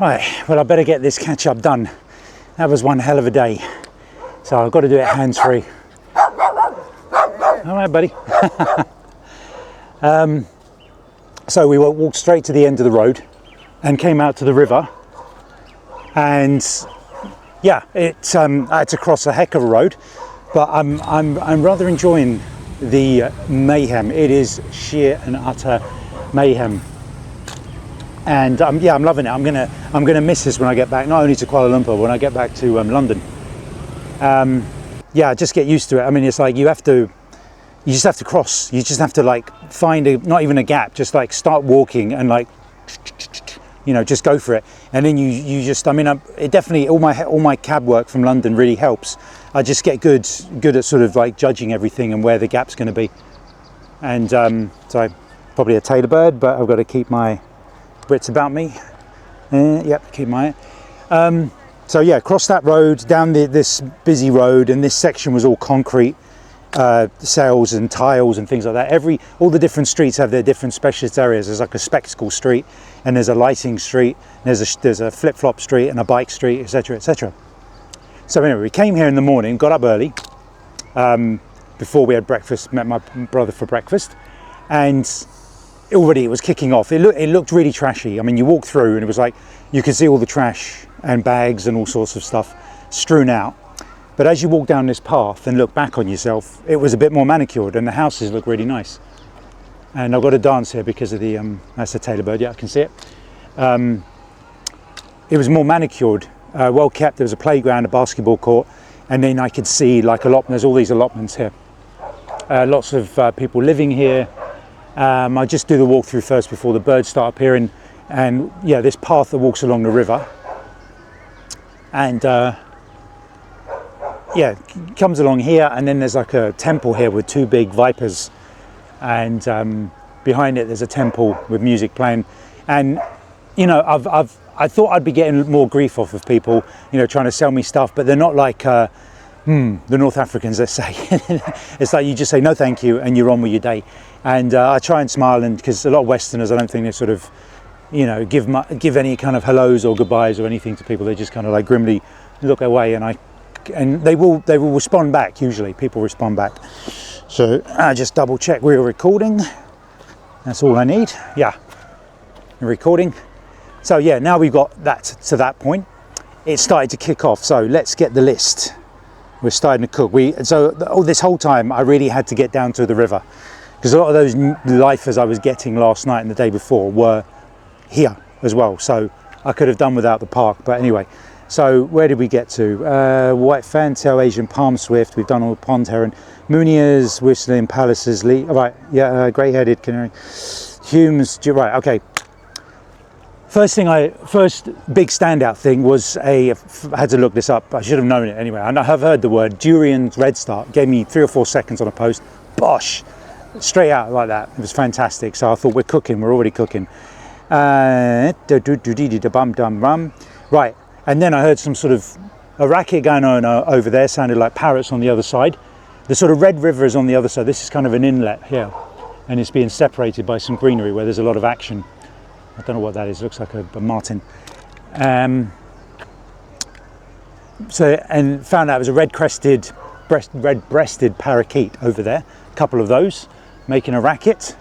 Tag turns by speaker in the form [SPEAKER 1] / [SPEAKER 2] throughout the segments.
[SPEAKER 1] Right, well, I better get this catch up done. That was one hell of a day. So I've got to do it hands-free. All right, buddy. So we walked straight to the end of the road and came out to the river. And yeah, I had to cross a heck of a road, but I'm rather enjoying the mayhem. It is sheer and utter mayhem. And yeah, I'm loving it. I'm gonna miss this when I get back, not only to Kuala Lumpur, when I get back to London. Yeah, just get used to it. I mean, it's like you just have to cross. You just have to like find not even a gap, just like start walking and like, you know, just go for it. And then you just, I mean, it definitely, all my cab work from London really helps. I just get good at sort of like judging everything and where the gap's going to be. And so probably a tailor bird, but I've got to keep my wits about me. Yep, keep my. So yeah, across that road, down this busy road, and this section was all concrete, cells and tiles and things like that. All the different streets have their different specialist areas. There's like a spectacle street, and there's a lighting street, and there's a flip-flop street and a bike street, etc., etc. So anyway, we came here in the morning, got up early, before we had breakfast, met my brother for breakfast, and already it was kicking off. It looked really trashy. I mean, you walk through and it was like, you could see all the trash and bags and all sorts of stuff strewn out. But as you walk down this path and look back on yourself, it was a bit more manicured and the houses look really nice. And I've got a dance here because of the, that's a tailor bird, yeah, I can see it. It was more manicured, well kept. There was a playground, a basketball court, and then I could see like there's all these allotments here. Lots of people living here. I just do the walkthrough first before the birds start appearing, and yeah, this path that walks along the river, and yeah, comes along here, and then there's like a temple here with two big vipers, and behind it there's a temple with music playing. And you know, I thought I'd be getting more grief off of people, you know, trying to sell me stuff, but they're not like the North Africans, let's say. It's like you just say no thank you and you're on with your day. And I try and smile, and because a lot of Westerners, I don't think they sort of, you know, give any kind of hellos or goodbyes or anything to people. They just kind of like grimly look away, and they will respond back. Usually people respond back. So I just double check we're recording. That's all I need. Yeah, we're recording. So yeah, now we've got that to that point. It started to kick off. So let's get the list. We're starting to cook. This whole time I really had to get down to the river, because a lot of those lifers I was getting last night and the day before were here as well. So I could have done without the park, but anyway. So where did we get to? White fantail, Asian palm swift. We've done all pond heron, Munias, whistling palaces, right? Yeah, grey-headed canary, Humes. Right, okay. First big standout thing was I had to look this up. I should have known it anyway. I have heard the word durian redstart. Gave me 3 or 4 seconds on a post. Bosh, straight out like that. It was fantastic. So I thought we're already cooking. Right, and then I heard some sort of a racket going on over there. Sounded like parrots on the other side. The sort of Red River is on the other side. This is kind of an inlet here, and it's being separated by some greenery where there's a lot of action. I don't know what that is. It looks like a martin. And found out it was a red-breasted parakeet over there. A couple of those making a racket.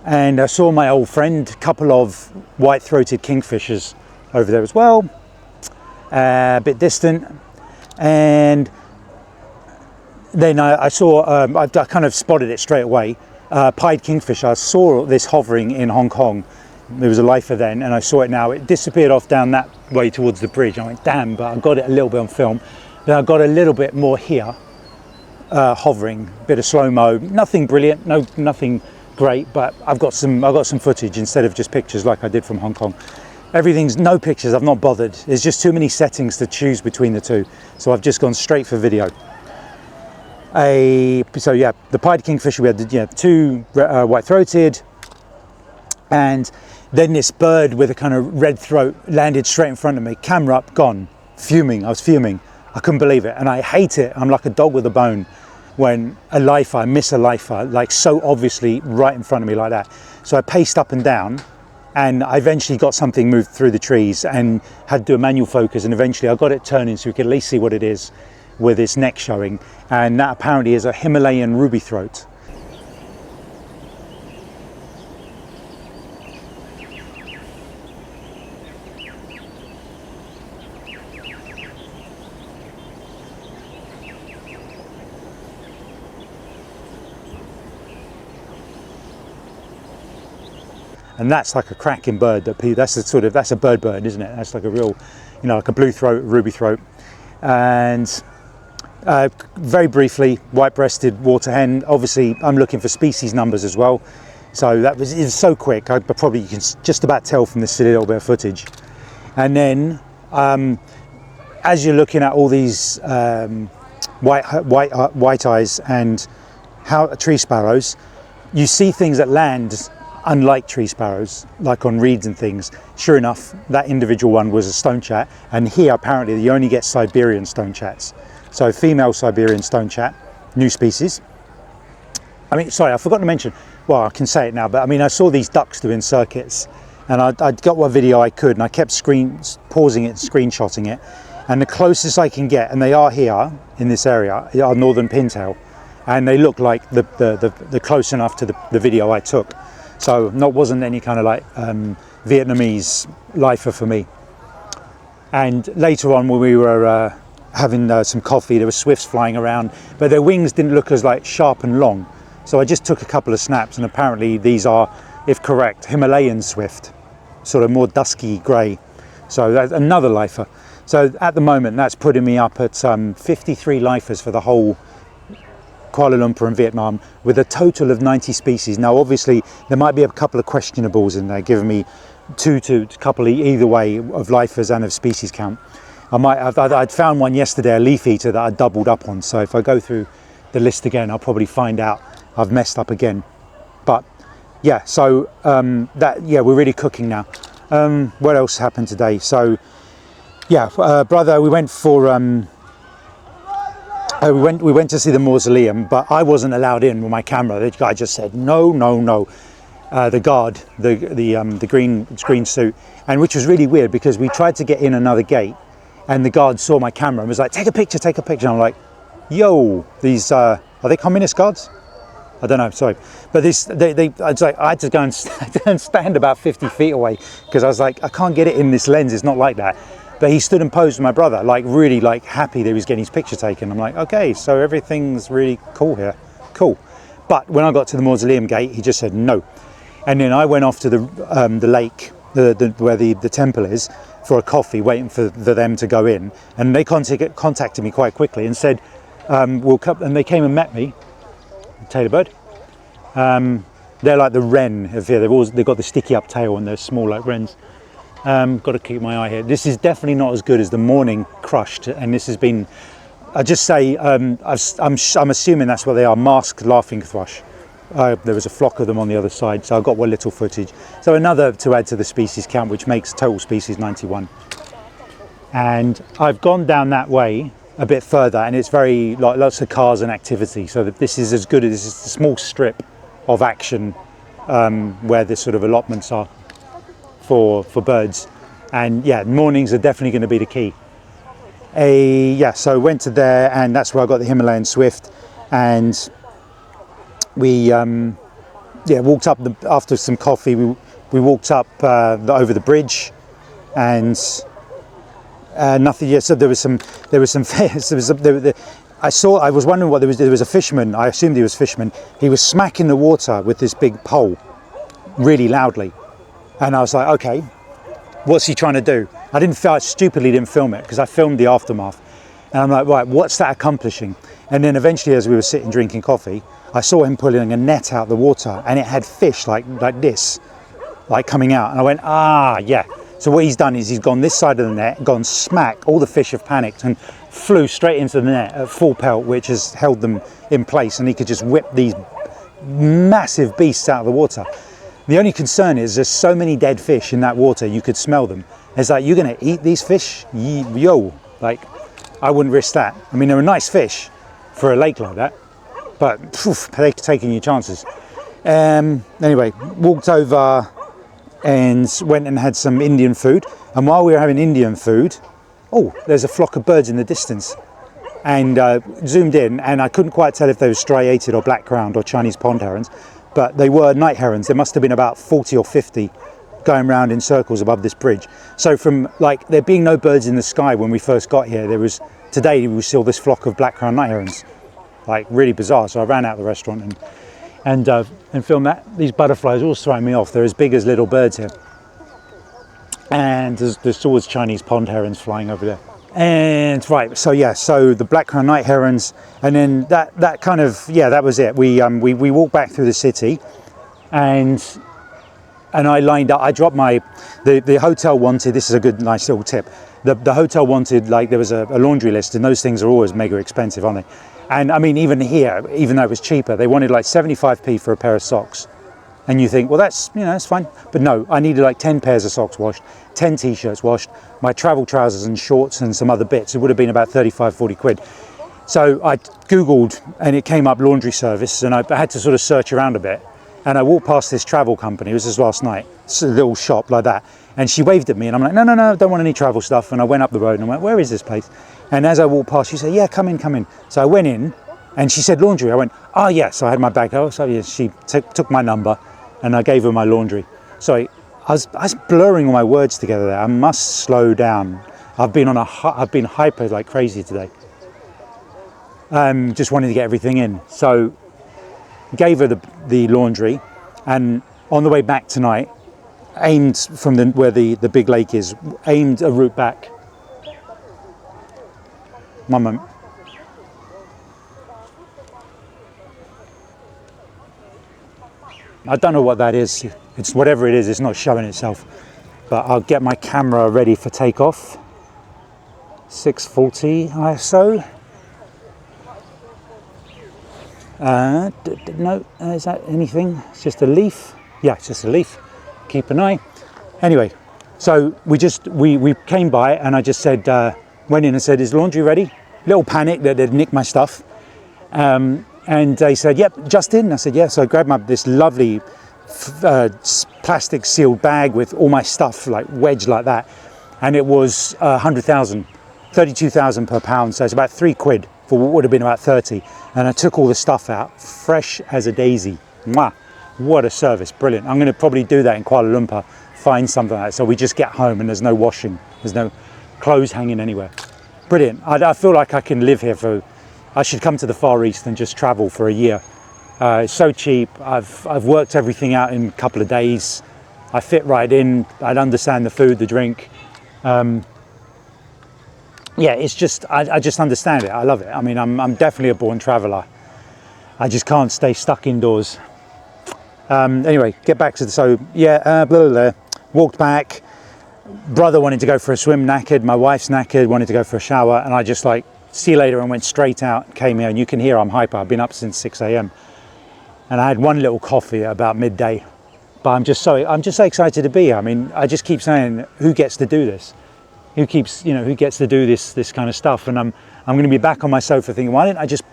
[SPEAKER 1] And I saw my old friend, a couple of white-throated kingfishers over there as well, a bit distant. And then I saw, I kind of spotted it straight away, pied kingfisher. I saw this hovering in Hong Kong. There was a lifer then, and I saw it now. It disappeared off down that way towards the bridge. I went, damn, but I got it a little bit on film. Then I got a little bit more here, hovering, bit of slow-mo. Nothing brilliant, nothing great, but I've got some footage instead of just pictures like I did from Hong Kong. Everything's no pictures. I've not bothered. There's just too many settings to choose between the two, so I've just gone straight for video. So yeah, the pied kingfisher, we had 2 white-throated, and Then this bird with a kind of red throat landed straight in front of me, camera up, gone, fuming. I was fuming. I couldn't believe it, and I hate it. I'm like a dog with a bone when I miss a lifer, like so obviously right in front of me like that. So I paced up and down, and I eventually got something moved through the trees and had to do a manual focus, and eventually I got it turning so we could at least see what it is with its neck showing, and that apparently is a Himalayan ruby throat. And that's like a cracking bird. That's a bird, isn't it? That's like a real, like a blue throat, ruby throat. And very briefly, white-breasted water hen. Obviously, I'm looking for species numbers as well. So it was so quick. You can just about tell from this little bit of footage. And then, as you're looking at all these white eyes and tree sparrows, you see things that land unlike tree sparrows, like on reeds and things. Sure enough, that individual one was a stonechat, and here apparently you only get Siberian stonechats. So female Siberian stonechat, new species. I mean, sorry, I forgot to mention, well, I can say it now, but I mean, I saw these ducks doing circuits, and I got what video I could, and I kept pausing it and screenshotting it, and the closest I can get, and they are here in this area, are northern pintail, and they look like the close enough to the video I took. So wasn't any kind of like Vietnamese lifer for me. And later on, when we were having some coffee, there were swifts flying around, but their wings didn't look as like sharp and long. So I just took a couple of snaps, and apparently these are, if correct, Himalayan swift, sort of more dusky grey. So that's another lifer. So at the moment, that's putting me up at 53 lifers for the whole Kuala Lumpur and Vietnam, with a total of 90 species. Now obviously there might be a couple of questionables in there, giving me two to a couple either way of lifers and of species count. I'd found one yesterday, a leaf eater, that I doubled up on, so if I go through the list again I'll probably find out I've messed up again. But yeah, so we're really cooking now. What else happened today? So yeah, brother, we went for we went to see the mausoleum, but I wasn't allowed in with my camera. The guy just said no. The guard, the green suit, and which was really weird because we tried to get in another gate, and the guard saw my camera and was like, take a picture. And I'm like, yo, these are they communist guards? I don't know, sorry, but I had to go and stand about 50 feet away because I was like, I can't get it in this lens. It's not like that. But he stood and posed with my brother, like really like happy that he was getting his picture taken. I'm like, okay, so everything's really cool here, cool. But when I got to the mausoleum gate, he just said no. And then I went off to the lake, where the temple is, for a coffee, waiting for them to go in. And they contacted me quite quickly and said, we'll come. And they came and met me, tailor bird. They're like the wren of here. They've got the sticky up tail and they're small like wrens. Got to keep my eye here. This is definitely not as good as the morning crushed, and this has been, I just say, I'm assuming that's what they are, masked laughing thrush. There was a flock of them on the other side, so I got what little footage. So another to add to the species count, which makes total species 91. And I've gone down that way a bit further, and it's very like lots of cars and activity. So this is as good as this is a small strip of action where the sort of allotments are for birds. And yeah, mornings are definitely going to be the key. So went to there, and that's where I got the Himalayan swift, and we walked up after some coffee. We walked up over the bridge, and nothing. Yeah, so there was some I was wondering what there was a fisherman. I assumed he was a fisherman. He was smacking the water with this big pole really loudly. And I was like, okay, what's he trying to do? I stupidly didn't film it because I filmed the aftermath. And I'm like, right, what's that accomplishing? And then eventually, as we were sitting drinking coffee, I saw him pulling a net out of the water, and it had fish like this, like coming out. And I went, yeah. So what he's done is he's gone this side of the net, gone smack, all the fish have panicked and flew straight into the net at full pelt, which has held them in place, and he could just whip these massive beasts out of the water. The only concern is there's so many dead fish in that water, you could smell them. It's like, you're gonna eat these fish? Yo, like, I wouldn't risk that. I mean, they're a nice fish for a lake like that, but poof, they're taking your chances. Anyway, walked over and went and had some Indian food. And while we were having Indian food, oh, there's a flock of birds in the distance. And zoomed in, and I couldn't quite tell if they were striated or black-crowned or Chinese pond herons, but they were night herons. There must have been about 40 or 50 going around in circles above this bridge. So from like there being no birds in the sky when we first got here, today we saw this flock of black-crowned night herons, like really bizarre. So I ran out of the restaurant and filmed that. These butterflies all throwing me off. They're as big as little birds here. And there's always Chinese pond herons flying over there. And right, so yeah, so the black-crowned night herons, and then that kind of, yeah, that was it. We walked back through the city, and I lined up. I dropped the hotel wanted. This is a good, nice little tip. The hotel wanted, like, there was a laundry list, and those things are always mega expensive, aren't they? And I mean, even here, even though it was cheaper, they wanted like 75p for a pair of socks. And you think, well, that's, you know, that's fine. But no, I needed like 10 pairs of socks washed, 10 t-shirts washed, my travel trousers and shorts and some other bits. It would have been about 35, 40 quid. So I Googled and it came up laundry service, and I had to sort of search around a bit. And I walked past this travel company, it was just last night, it's a little shop like that. And she waved at me and I'm like, no, don't want any travel stuff. And I went up the road and I went, where is this place? And as I walked past, she said, yeah, come in. So I went in and she said laundry. I went, oh yeah. So I had my bag. Oh, so yeah, she took my number and I gave her my laundry. Sorry, I was blurring all my words together there. I must slow down. I've been hyper like crazy today. Just wanting to get everything in. So gave her the laundry, and on the way back tonight, aimed from where the big lake is, aimed a route back. One moment. I don't know what that is. It's whatever it is, it's not showing itself. But I'll get my camera ready for takeoff. 640 ISO. No, is that anything? It's just a leaf. Yeah, it's just a leaf. Keep an eye. Anyway, so we came by and I just said, went in and said, is laundry ready? Little panic that they'd nicked my stuff. And they said, yep, just in. I said, yeah. So I grabbed this lovely plastic sealed bag with all my stuff like wedged like that. And it was 100,000, 32,000 per pound. So it's about 3 quid for what would have been about 30. And I took all the stuff out, fresh as a daisy. Mwah. What a service, brilliant. I'm gonna probably do that in Kuala Lumpur, find something like that. So we just get home and there's no washing, there's no clothes hanging anywhere. Brilliant. I feel like I can live here I should come to the Far East and just travel for a year. It's so cheap. I've worked everything out in a couple of days. I fit right in. I'd understand the food, the drink. Yeah, it's just, I just understand it. I love it. I mean, I'm definitely a born traveler. I just can't stay stuck indoors. Anyway, get back to walked back. Brother wanted to go for a swim, knackered. My wife's knackered, wanted to go for a shower. And I just like, see you later, and went straight out, came here. And you can hear I'm hyper. I've been up since 6 a.m. And I had one little coffee at about midday. But I'm just so excited to be here. I mean, I just keep saying, who gets to do this? Who gets to do this kind of stuff? And I'm going to be back on my sofa thinking, why didn't I just,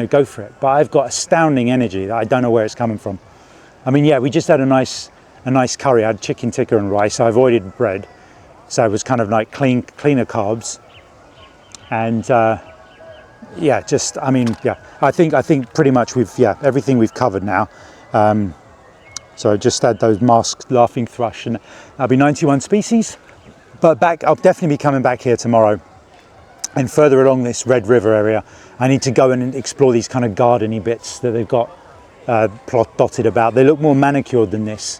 [SPEAKER 1] go for it? But I've got astounding energy that I don't know where it's coming from. I mean, yeah, we just had a nice curry. I had chicken tikka and rice. I avoided bread, so it was kind of like cleaner carbs. And yeah, I think pretty much everything we've covered now. So I just had those masked laughing thrush, and that'll be 91 species. But I'll definitely be coming back here tomorrow. And further along this Red River area, I need to go and explore these kind of gardeny bits that they've got dotted about. They look more manicured than this,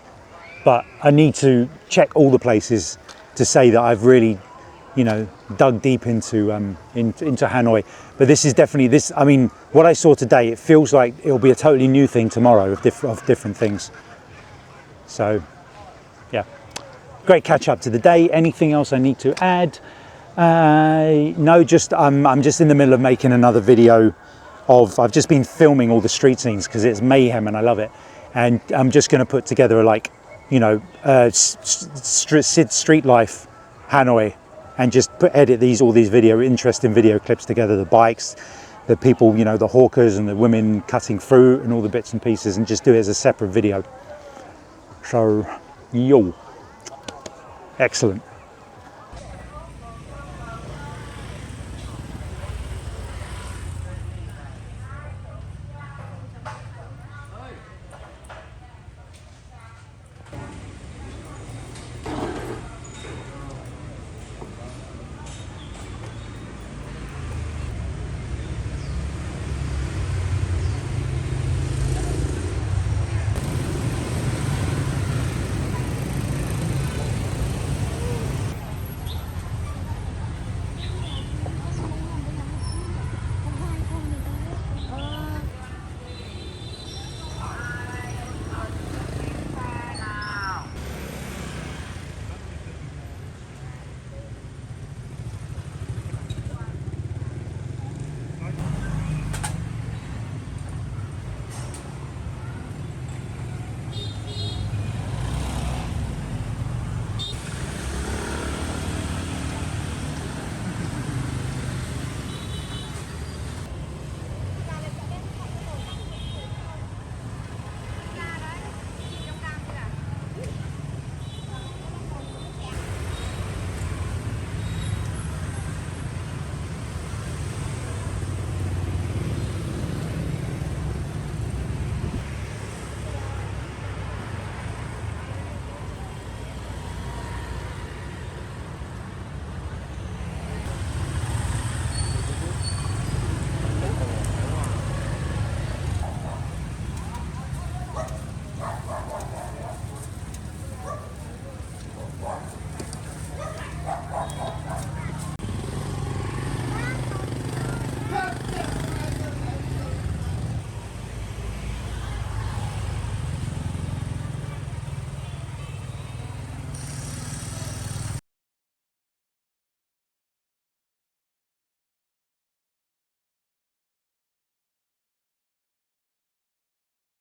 [SPEAKER 1] but I need to check all the places to say that I've really, dug deep into Hanoi. But this is definitely this. I mean, what I saw today, it feels like it'll be a totally new thing tomorrow of different things. So, yeah. Great catch up to the day. Anything else I need to add? No, just I'm just in the middle of making another video I've just been filming all the street scenes because it's mayhem and I love it. And I'm just going to put together you know, street life Hanoi, and just edit all these interesting video clips together, the bikes, the people, you know, the hawkers and the women cutting fruit and all the bits and pieces, and just do it as a separate video. So, yo, excellent.